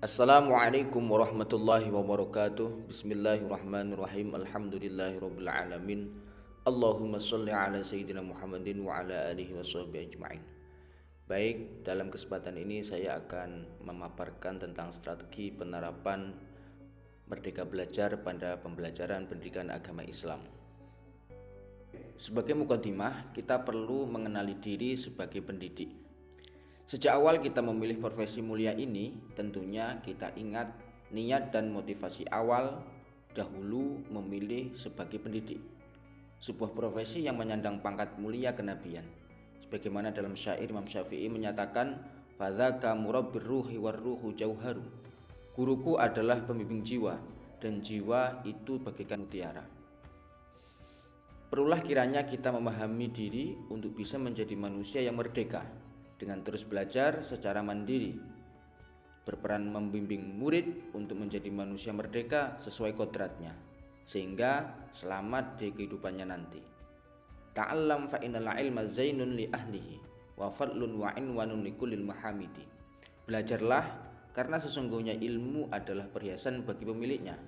Assalamualaikum warahmatullahi wabarakatuh. Bismillahirrahmanirrahim. Alhamdulillahirabbil alamin. Allahumma shalli ala sayyidina Muhammadin wa ala alihi washabbihi ajmain. Baik, dalam kesempatan ini saya akan memaparkan tentang strategi penerapan Merdeka Belajar pada pembelajaran pendidikan agama Islam. Sebagai mukadimah, kita perlu mengenali diri sebagai pendidik. Sejak awal kita memilih profesi mulia ini, tentunya kita ingat niat dan motivasi awal dahulu memilih sebagai pendidik. Sebuah profesi yang menyandang pangkat mulia kenabian. Sebagaimana dalam syair Imam Syafi'i menyatakan, "Fadzaka murabbir ruhi warruhu jauharu." Guruku adalah pembimbing jiwa, dan jiwa itu bagaikan mutiara. Perlulah kiranya kita memahami diri untuk bisa menjadi manusia yang merdeka, dengan terus belajar secara mandiri, berperan membimbing murid untuk menjadi manusia merdeka sesuai kodratnya, sehingga selamat di kehidupannya nanti. Ta'allam fa innal ilma zainun li ahlihi wa fadlun wa inwanun li kullil mahamidi. Belajarlah karena sesungguhnya ilmu adalah perhiasan bagi pemiliknya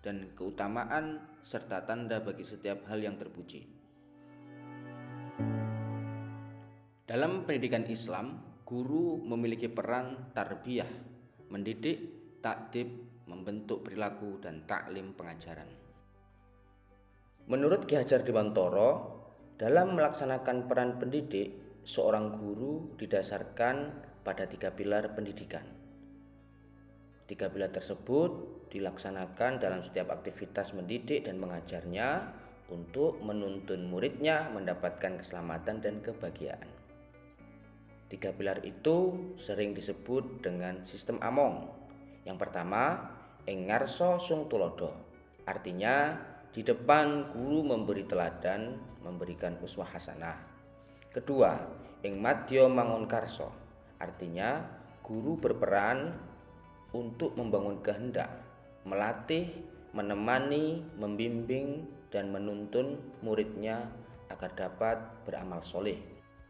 dan keutamaan serta tanda bagi setiap hal yang terpuji. Dalam pendidikan Islam, guru memiliki peran tarbiyah, mendidik, takdib, membentuk perilaku, dan taklim pengajaran. Menurut Ki Hajar Dewantara, dalam melaksanakan peran pendidik, seorang guru didasarkan pada 3 pilar pendidikan. 3 pilar tersebut dilaksanakan dalam setiap aktivitas mendidik dan mengajarnya untuk menuntun muridnya mendapatkan keselamatan dan kebahagiaan. 3 pilar itu sering disebut dengan sistem Among. Yang pertama, ing ngarsa sung tulodo. Artinya, di depan guru memberi teladan, memberikan uswah hasanah. Kedua, ing madya mangun karso. Artinya, guru berperan untuk membangun kehendak, melatih, menemani, membimbing, dan menuntun muridnya agar dapat beramal soleh.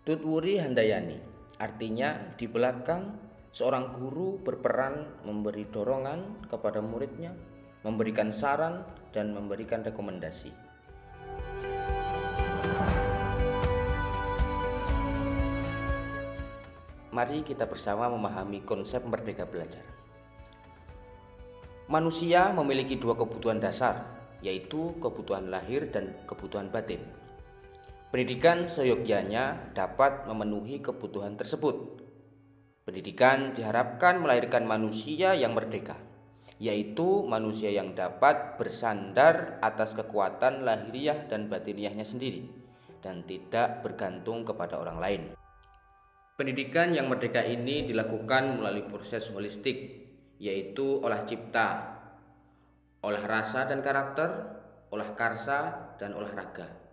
Tutwuri handayani. Artinya di belakang seorang guru berperan memberi dorongan kepada muridnya, memberikan saran dan memberikan rekomendasi. Mari kita bersama memahami konsep merdeka belajar. Manusia memiliki 2 kebutuhan dasar, yaitu kebutuhan lahir dan kebutuhan batin. Pendidikan seyogyanya dapat memenuhi kebutuhan tersebut. Pendidikan diharapkan melahirkan manusia yang merdeka, yaitu manusia yang dapat bersandar atas kekuatan lahiriah dan batiniahnya sendiri dan tidak bergantung kepada orang lain. Pendidikan yang merdeka ini dilakukan melalui proses holistik, yaitu olah cipta, olah rasa dan karakter, olah karsa, dan olahraga.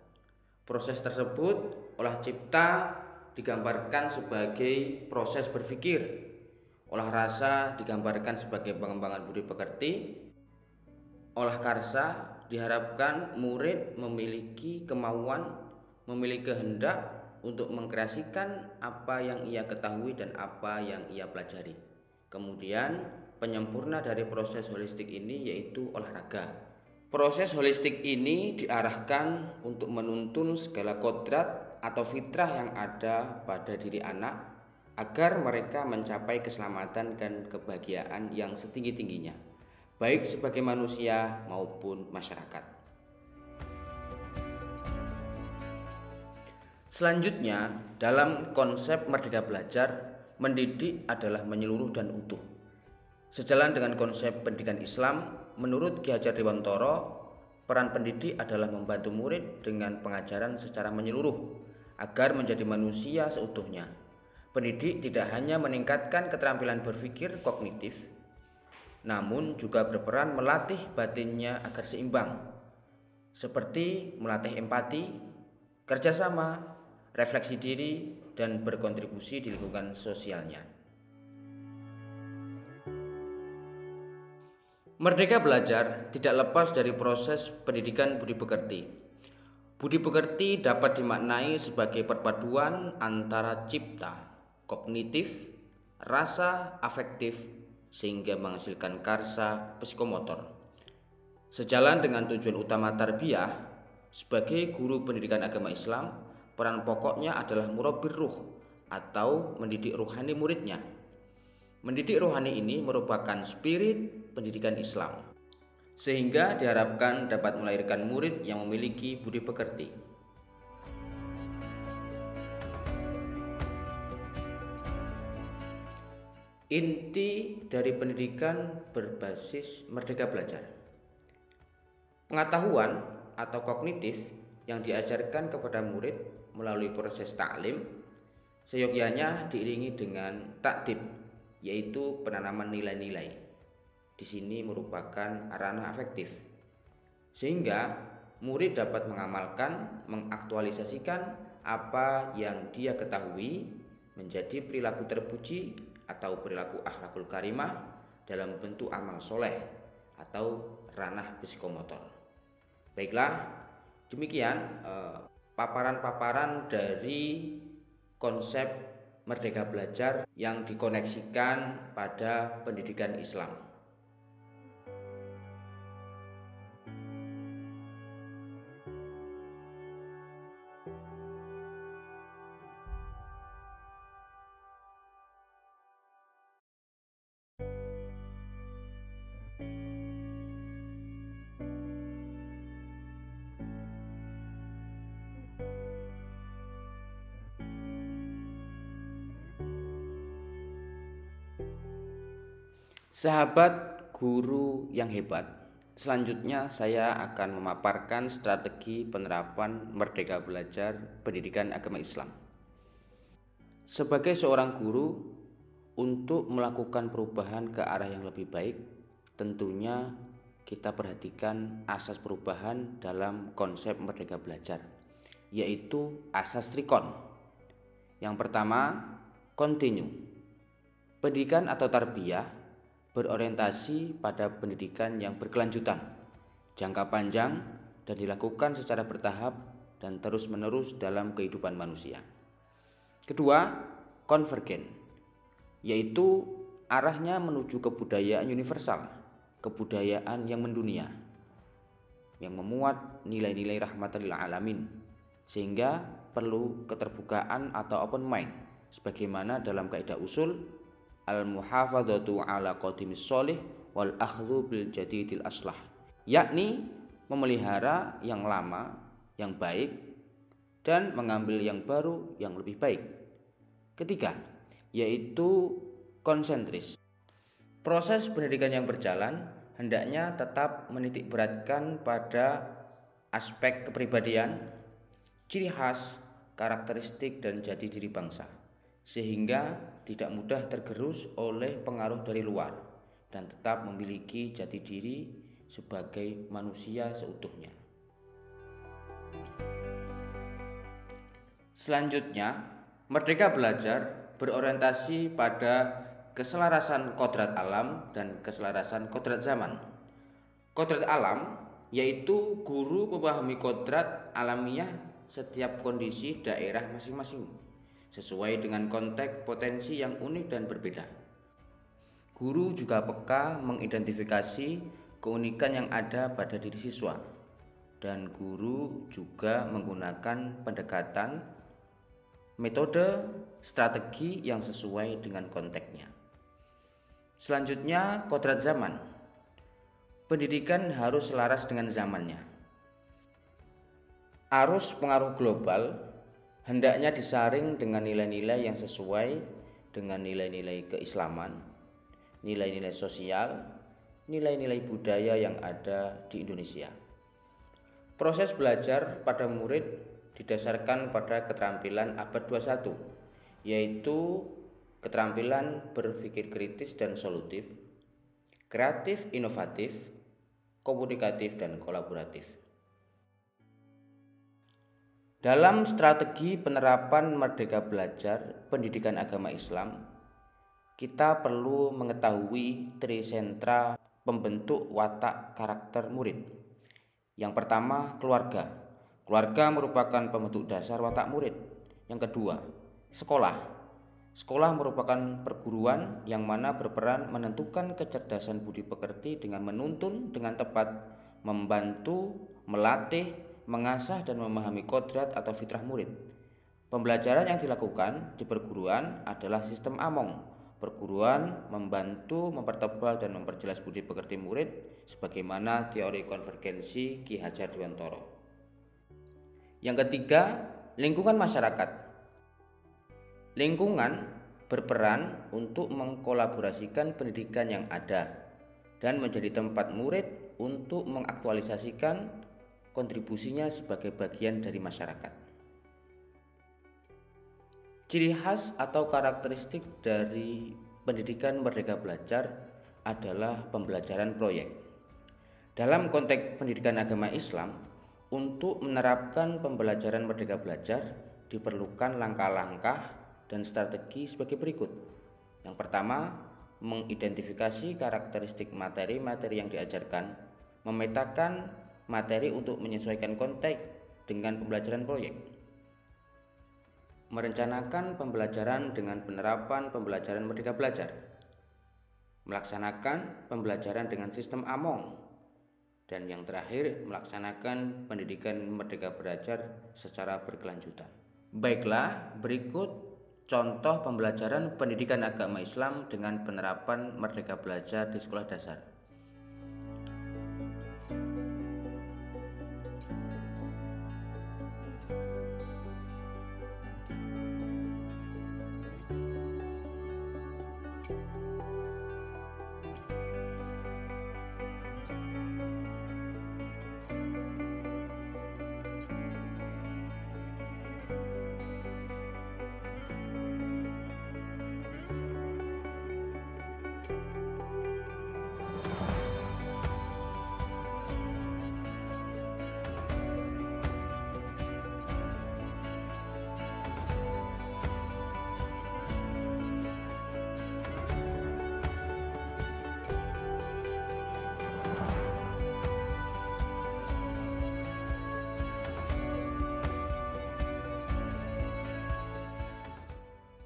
Proses tersebut, olah cipta, digambarkan sebagai proses berpikir. Olah rasa digambarkan sebagai pengembangan budi pekerti. Olah karsa diharapkan murid memiliki kemauan, memiliki kehendak untuk mengkreasikan apa yang ia ketahui dan apa yang ia pelajari. Kemudian, penyempurna dari proses holistik ini yaitu olahraga. Proses holistik ini diarahkan untuk menuntun segala kodrat atau fitrah yang ada pada diri anak agar mereka mencapai keselamatan dan kebahagiaan yang setinggi-tingginya, baik sebagai manusia maupun masyarakat. Selanjutnya, dalam konsep merdeka belajar, mendidik adalah menyeluruh dan utuh. Sejalan dengan konsep pendidikan Islam, menurut Ki Hajar Dewantara, peran pendidik adalah membantu murid dengan pengajaran secara menyeluruh agar menjadi manusia seutuhnya. Pendidik tidak hanya meningkatkan keterampilan berpikir kognitif, namun juga berperan melatih batinnya agar seimbang, seperti melatih empati, kerjasama, refleksi diri, dan berkontribusi di lingkungan sosialnya. Merdeka belajar tidak lepas dari proses pendidikan budi pekerti. Budi pekerti dapat dimaknai sebagai perpaduan antara cipta, kognitif, rasa, afektif, sehingga menghasilkan karsa psikomotor. Sejalan dengan tujuan utama tarbiyah, sebagai guru pendidikan agama Islam, peran pokoknya adalah murabbir ruh atau mendidik rohani muridnya. Mendidik rohani ini merupakan spirit pendidikan Islam, sehingga diharapkan dapat melahirkan murid yang memiliki budi pekerti. Inti dari pendidikan berbasis merdeka belajar. Pengetahuan atau kognitif yang diajarkan kepada murid melalui proses taklim seyogyanya diiringi dengan takdib, yaitu penanaman nilai-nilai. Di sini merupakan ranah afektif, sehingga murid dapat mengamalkan, mengaktualisasikan apa yang dia ketahui menjadi perilaku terpuji atau perilaku akhlakul karimah dalam bentuk amal soleh atau ranah psikomotor. Baiklah, demikian paparan-paparan dari konsep merdeka belajar yang dikoneksikan pada pendidikan Islam. Sahabat guru yang hebat, selanjutnya saya akan memaparkan strategi penerapan merdeka belajar pendidikan agama Islam. Sebagai seorang guru, untuk melakukan perubahan ke arah yang lebih baik, tentunya kita perhatikan asas perubahan dalam konsep merdeka belajar, yaitu asas trikon. Yang pertama, continue. Pendidikan atau tarbiyah berorientasi pada pendidikan yang berkelanjutan, jangka panjang, dan dilakukan secara bertahap dan terus-menerus dalam kehidupan manusia. Kedua, konvergen, yaitu arahnya menuju kebudayaan universal, kebudayaan yang mendunia, yang memuat nilai-nilai rahmatan lil alamin, sehingga perlu keterbukaan atau open mind, sebagaimana dalam kaidah usul al-muhafadzatu ala qadimis sholih wal akhdhu bil jadidil aslah, yakni memelihara yang lama yang baik dan mengambil yang baru yang lebih baik. Ketiga, yaitu konsentris. Proses pendidikan yang berjalan hendaknya tetap menitik beratkan pada aspek kepribadian, ciri khas, karakteristik dan jati diri bangsa, sehingga tidak mudah tergerus oleh pengaruh dari luar dan tetap memiliki jati diri sebagai manusia seutuhnya. Selanjutnya, merdeka belajar berorientasi pada keselarasan kodrat alam dan keselarasan kodrat zaman. Kodrat alam yaitu guru memahami kodrat alamiah setiap kondisi daerah masing-masing, sesuai dengan konteks potensi yang unik dan berbeda. Guru juga peka mengidentifikasi keunikan yang ada pada diri siswa, dan guru juga menggunakan pendekatan, metode, strategi yang sesuai dengan konteksnya. Selanjutnya, kodrat zaman. Pendidikan harus selaras dengan zamannya. Arus pengaruh global hendaknya disaring dengan nilai-nilai yang sesuai dengan nilai-nilai keislaman, nilai-nilai sosial, nilai-nilai budaya yang ada di Indonesia. Proses belajar pada murid didasarkan pada keterampilan abad 21, yaitu keterampilan berpikir kritis dan solutif, kreatif inovatif, komunikatif dan kolaboratif. Dalam strategi penerapan merdeka belajar pendidikan agama Islam, kita perlu mengetahui trisentra pembentuk watak karakter murid. Yang pertama, keluarga. Keluarga merupakan pembentuk dasar watak murid. Yang kedua, sekolah. Sekolah merupakan perguruan yang mana berperan menentukan kecerdasan budi pekerti dengan menuntun dengan tepat, membantu, melatih, mengasah dan memahami kodrat atau fitrah murid. Pembelajaran yang dilakukan di perguruan adalah sistem Among. Perguruan membantu mempertebal dan memperjelas budi pekerti murid sebagaimana teori konvergensi Ki Hajar Dewantara. Yang ketiga, lingkungan masyarakat. Lingkungan berperan untuk mengkolaborasikan pendidikan yang ada dan menjadi tempat murid untuk mengaktualisasikan kontribusinya sebagai bagian dari masyarakat. Ciri khas atau karakteristik dari pendidikan Merdeka Belajar adalah pembelajaran proyek. Dalam konteks pendidikan agama Islam, untuk menerapkan pembelajaran Merdeka Belajar diperlukan langkah-langkah dan strategi sebagai berikut. Yang pertama, mengidentifikasi karakteristik materi-materi yang diajarkan, memetakan materi untuk menyesuaikan konteks dengan pembelajaran proyek, merencanakan pembelajaran dengan penerapan pembelajaran Merdeka Belajar, melaksanakan pembelajaran dengan sistem Among, dan yang terakhir, melaksanakan pendidikan Merdeka Belajar secara berkelanjutan. Baiklah, berikut contoh pembelajaran pendidikan agama Islam dengan penerapan Merdeka Belajar di sekolah dasar.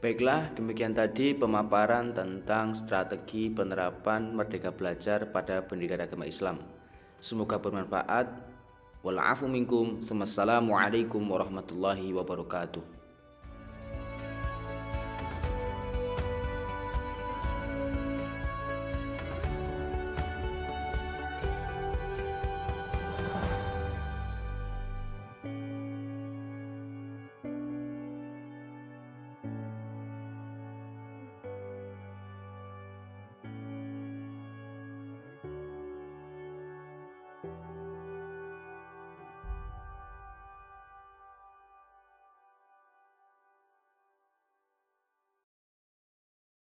Baiklah, demikian tadi pemaparan tentang strategi penerapan Merdeka Belajar pada pendidikan agama Islam. Semoga bermanfaat. Wal afu minkum. Wassalamualaikum warahmatullahi wabarakatuh.